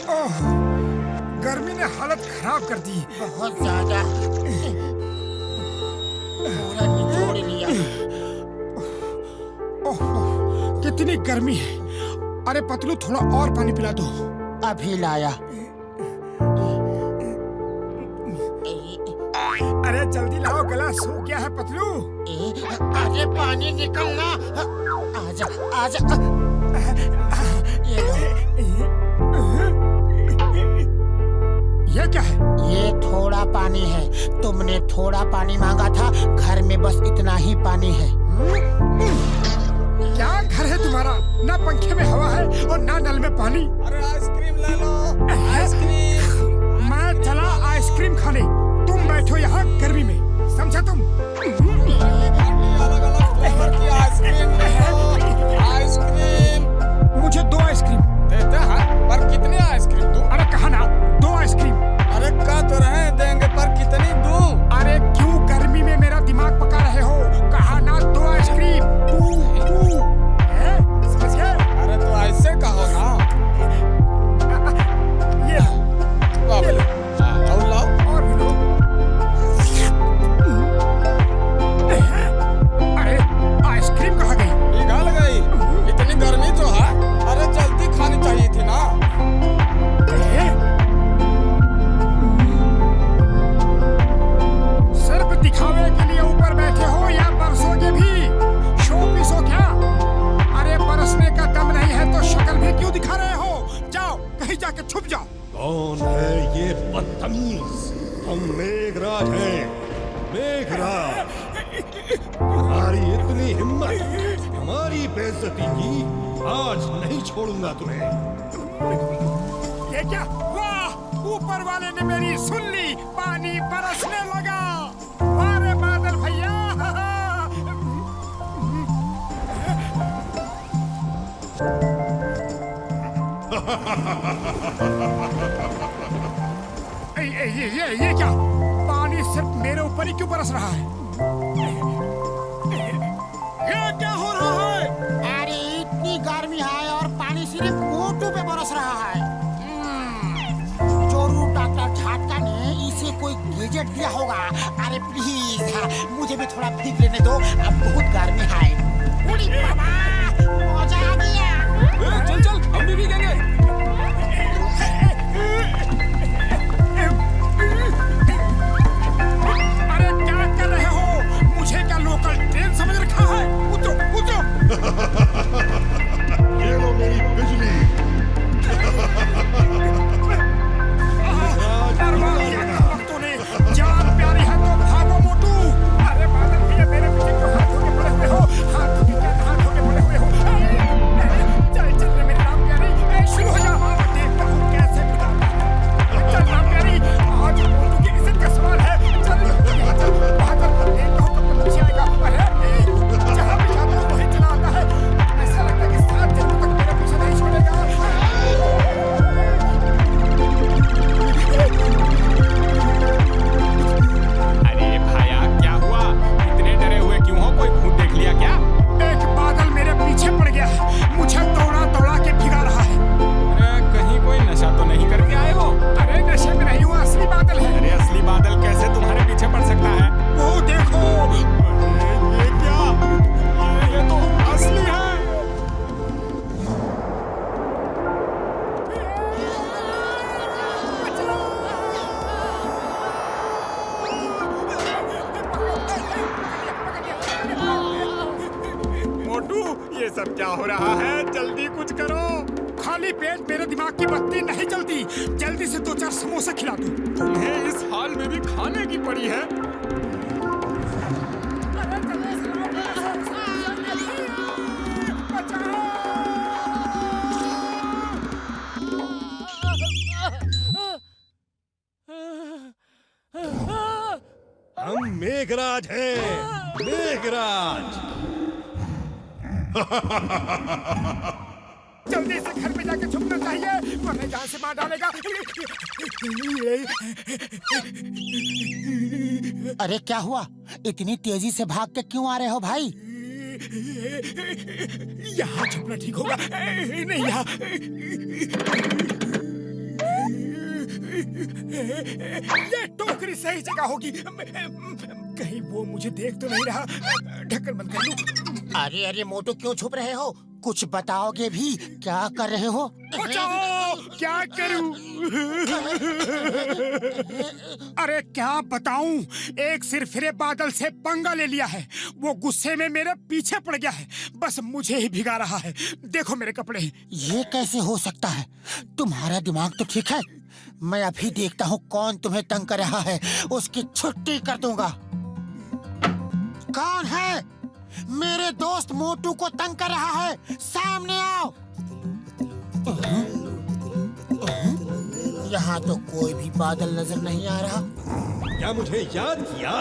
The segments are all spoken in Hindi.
ओह, गर्मी ने हालत खराब कर दी। बहुत ज्यादा पूरा निचोड़ लिया। ओह, कितनी गर्मी है। अरे पतलू, थोड़ा और पानी पिला दो। अभी लाया। अरे जल्दी लाओ, गला सूख गया है पतलू। अरे पानी निकलना। आजा आजा। ये लो। ये क्या है? ये थोड़ा पानी है। तुमने थोड़ा पानी मांगा था, घर में बस इतना ही पानी है। क्या घर है तुम्हारा? ना पंखे में हवा है और ना नल में पानी। अरे आइसक्रीम ले लो, आइसक्रीम। मैं चला आइसक्रीम खाने, तुम बैठो यहाँ गर्मी में, समझा तुम? अलग अलग फ्लेवर की आइसक्रीम ले लो, आइसक्रीम। मुझे 2 आइसक्रीम। देते हैं, पर कितनी आइसक्रीम दूं? अरे कहा ना 2 आइसक्रीम। अरे कह तो रहे हैं देंगे, पर कितनी दूं? अरे क्यों गर्मी में मेरा दिमाग पका रहे हो? कहा ना 2 आइसक्रीम। समझ गए? अरे तो ऐसे कहो ना। ये लो। और लाओ। और भी लो। अरे आइसक्रीम कहाँ गई? पिघल गई। इतनी गर्मी तो है। अरे जल्दी खानी चाहिए थी ना। सिर्फ दिखावे के लिए ऊपर बैठे हो या बरसोगे भी? शो पीस हो क्या? अरे बरसने का दम नहीं है तो शक्ल भी क्यों दिखा रहे हो? जाओ कहीं जाके छुप जाओ। कौन है ये बदतमीज? हम मेघराज हैं, मेघराज। तुम्हारी इतनी हिम्मत, हमारी बेइज्जती की, आज नहीं छोड़ूंगा तुम्हें। ये क्या? वाह, ऊपर वाले ने मेरी सुन ली, पानी बरसने लगा। वाह रे बादल भैया। ये क्या? पानी सिर्फ मेरे ऊपर ही क्यों बरस रहा है? ये क्या हो रहा है? अरे इतनी गर्मी है और पानी सिर्फ मोटू पे बरस रहा है। चोरू डॉक्टर झाटका ने इसे कोई गैजेट दिया होगा। अरे प्लीज मुझे भी थोड़ा भीग लेने दो, अब बहुत गर्मी है। उड़ी बाबा, मजा आ गया। चल चल, हम भी भीगेंगे। अरे क्या कर रहे हो? मुझे क्या लोकल ट्रेन समझ रखा है? उतरो उतरो। ये लो मेरी बिजली। वक्तों ने जान प्यारी है तो भागो मोटू। अरे बादल भैया, मेरे पीछे क्यों हाथ धोके पड़े हुए हो? हाथ धोके पड़े हुए हो। चल चल रे मेरी राम प्यारी, शुरू हो जा। देखता हूँ कैसे बिगाड़ता है। चल राम प्यारी, आज मोटू की इज्जत का सवाल है। चल यहाँ चल, वहाँ चल, देखता हूँ कब तक पीछे आएगा। अरे जहाँ भी जाता हूँ वहीं चला आता है। ऐसा लगता है कि 7 जन्मों तक मेरे पीछे नहीं छोड़ेगा। अरे भाया, क्या हुआ? इतने डरे हुए क्यों हो? कोई भूत देख लिया क्या? एक बादल मेरे पीछे पड़ गया है, मुझे दौड़ा दौड़ा के भिगा रहा है। अरे कहीं कोई नशा तो नहीं करके आए हो? अरे नशे में नहीं हुआ, असली बादल है। अरे असली बादल कैसे तुम्हारे पीछे पड़ सकता है? वो देखो। ये क्या? ये तो असली है। मोटू, ये सब क्या हो रहा है? जल्दी कुछ करो। खाली पेट मेरे दिमाग की बत्ती नहीं जलती। जल्दी से 2-4 समोसे खिला दो। तुम्हें इस हाल में भी खाने की पड़ी है? हम मेघराज हैं, मेघराज। जल्दी से घर में जाके छुपना चाहिए, वरना जान से मार डालेगा। अरे क्या हुआ? इतनी तेजी से भाग के क्यों आ रहे हो भाई? यहाँ छुपना ठीक होगा। नहीं यहाँ। ये टोकरी सही जगह होगी। कहीं वो मुझे देख तो नहीं रहा। ढक्कन बंद कर लूं। अरे अरे मोटू, क्यों छुप रहे हो? कुछ बताओगे भी? क्या कर रहे हो? बचाओ, क्या करूं? अरे क्या बताऊं, एक सिरफिरे बादल से पंगा ले लिया है। वो गुस्से में मेरे पीछे पड़ गया है, बस मुझे ही भिगा रहा है। देखो मेरे कपड़े। ये कैसे हो सकता है? तुम्हारा दिमाग तो ठीक है। मैं अभी देखता हूँ कौन तुम्हें तंग कर रहा है, उसकी छुट्टी कर दूंगा। कौन है? मेरे दोस्त मोटू को तंग कर रहा है, सामने आओ। यहाँ तो कोई भी बादल नजर नहीं आ रहा। क्या मुझे याद किया?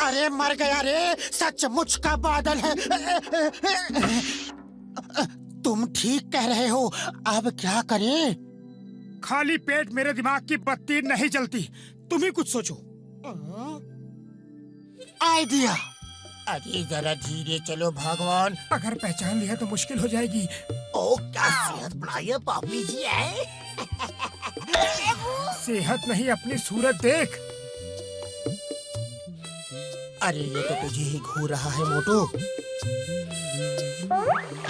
अरे मर गया रे, सचमुच का बादल है। तुम ठीक कह रहे हो, अब क्या करें? खाली पेट मेरे दिमाग की बत्ती नहीं जलती। तुम ही कुछ सोचो। आइडिया। अरे जरा धीरे चलो भगवान। अगर पहचान लिया तो मुश्किल हो जाएगी। ओ, क्या सेहत बढ़ाई है पापी जी है। सेहत नहीं, अपनी सूरत देख। अरे ये तो तुझे ही घूर रहा है मोटू।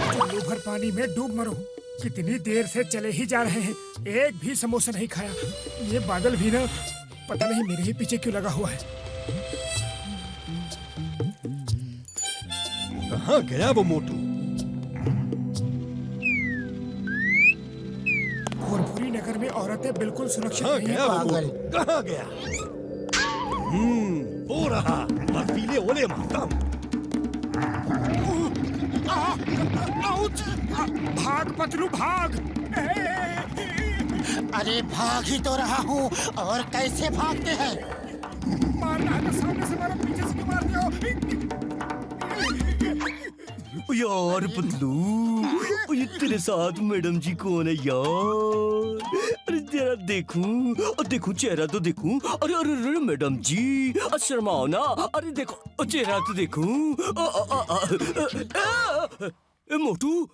चुल्लू भर पानी में डूब मरो। कितनी देर से चले ही जा रहे हैं, एक भी समोसा नहीं खाया। ये बादल भी ना, पता नहीं मेरे ही पीछे क्यों लगा हुआ है। कहाँ गया वो मोटू? भोरभूरी नगर में औरतें बिल्कुल सुरक्षित कहाँ नहीं गया हैं। वो पागल। मोटू? कहाँ गया? वो रहा बर्फीले ओले मातम। आउच! भाग पतलू भाग! अरे भाग ही तो रहा हूँ, और कैसे भागते हैं? मारना है तो सामने से मारो, पीछे से क्यों मार रहे हो? यार पतलू, ये तेरे साथ मैडम जी कौन है यार? अरे जरा देखूं, और देखूं चेहरा तो देखूं। अरे अरे अरे मैडम जी, शर्माओ ना। अरे देखो चेहरा तो देखूं। मोटू,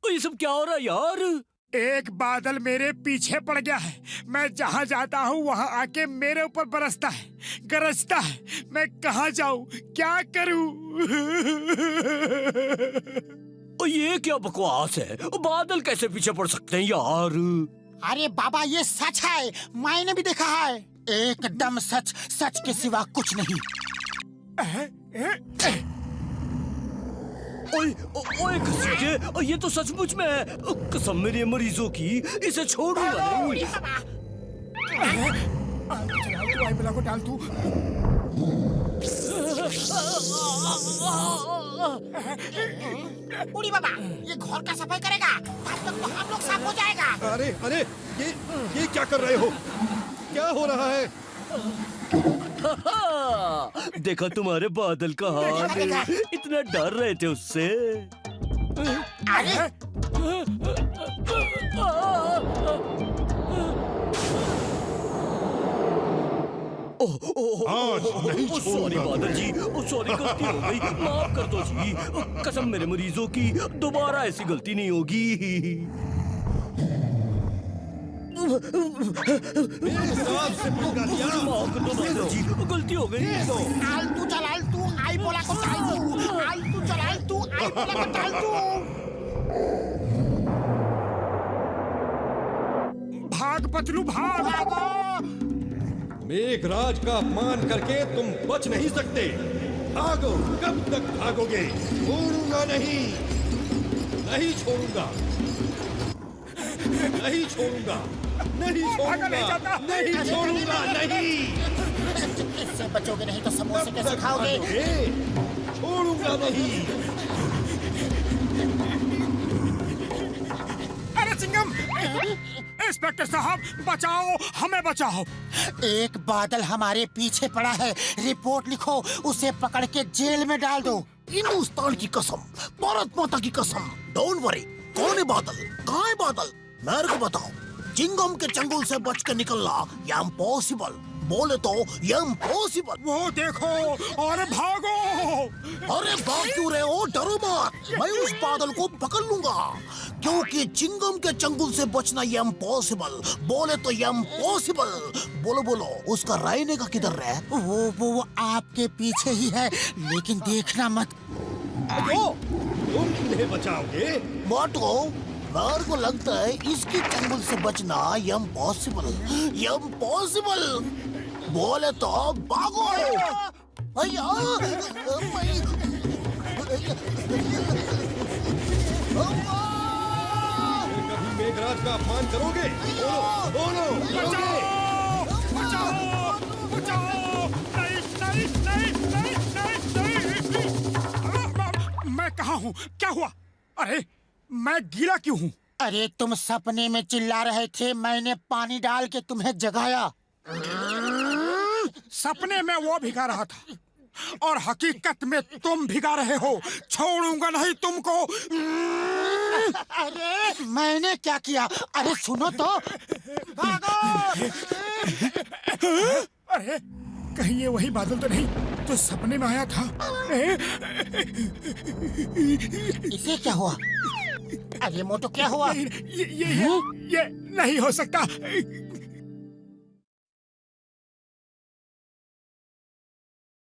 ये सब क्या हो रहा है यार? एक बादल मेरे पीछे पड़ गया है। मैं जहाँ जाता हूँ वहाँ आके मेरे ऊपर बरसता है, गरजता है। मैं कहाँ जाऊँ, क्या करूँ? ये क्या बकवास है? बादल कैसे पीछे पड़ सकते हैं यार? अरे बाबा, ये सच है, मैंने भी देखा है। एकदम सच, सच के सिवा कुछ नहीं। ओए घसीटे, ये तो सचमुच में है। कसम मेरे मरीजों की, इसे छोड़ूंगा नहीं। तू आई बला को डाल तू। उड़ी बाबा, ये घर का सफाई करेगा, तब तक तो हम लोग साफ हो जाएगा। अरे अरे, ये क्या कर रहे हो? क्या हो रहा है? देखा तुम्हारे बादल का हाल, इतना डर रहे थे उससे। अरे सॉरी बादल जी, सॉरी, गलती हो गई, माफ कर दो जी। कसम मेरे मरीजों की, दोबारा ऐसी गलती नहीं होगी। से पंगा लिया। माफ कर दो बादल जी, गलती हो गई। आलतू चल आलतू, आई बोला को डाल तू। आलतू चल आलतू, आई बोला को डाल तू। भाग पतलू भाग! मेघराज का अपमान करके तुम बच नहीं सकते। भागो, कब तक भागोगे? छोड़ूंगा नहीं, नहीं छोड़ूंगा, नहीं छोड़ूंगा, नहीं छोड़ूंगा, नहीं छोड़ूंगा, नहीं। इससे बचोगे नहीं तो समोसे कैसे खाओगे? छोड़ूंगा नहीं। अरे चिंगम! इंस्पेक्टर साहब, बचाओ, हमें बचाओ। एक बादल हमारे पीछे पड़ा है, रिपोर्ट लिखो, उसे पकड़ के जेल में डाल दो। हिंदुस्तान की कसम, भारत माता की कसम, डोंट वरी। कौन है बादल? कहाँ है बादल? मेरे को बताओ। चिंगम के चंगुल से बच के निकलना ये इम्पॉसिबल, बोले तो ये इम्पॉसिबल। वो देखो, और भागो! अरे भाग क्यों रहे हो? डरो मत, मैं उस बादल को पकड़ लूंगा। क्योंकि चिंगम के चंगुल से बचना ये इम्पॉसिबल। बोले तो ये इम्पॉसिबल। बोलो बोलो, उसका रहने का किधर है? वो आपके पीछे ही है, लेकिन देखना मत। तो तुम इन्हें बचाओगे? बाटो, मेरे को लगता है इसकी चंगुल से बचना ये इम्पॉसिबल। ये इम्पॉसिबल। बोले तो भागो। अय्या, कभी मेघराज का अपमान करोगे? बोलो, बोलो, बचाओ! बचाओ! नहीं! मैं कहाँ हूँ? क्या हुआ? अरे मैं गीला क्यों हूँ? अरे तुम सपने में चिल्ला रहे थे, मैंने पानी डाल के तुम्हें जगाया। सपने में वो भिगा रहा था और हकीकत में तुम भिगा रहे हो। छोड़ूंगा नहीं तुमको। अरे मैंने क्या किया? अरे सुनो तो। भागो! अरे कहीं ये वही बादल तो नहीं जो सपने में आया था? इसे क्या हुआ? अरे मोटो क्या हुआ? ये नहीं हो सकता।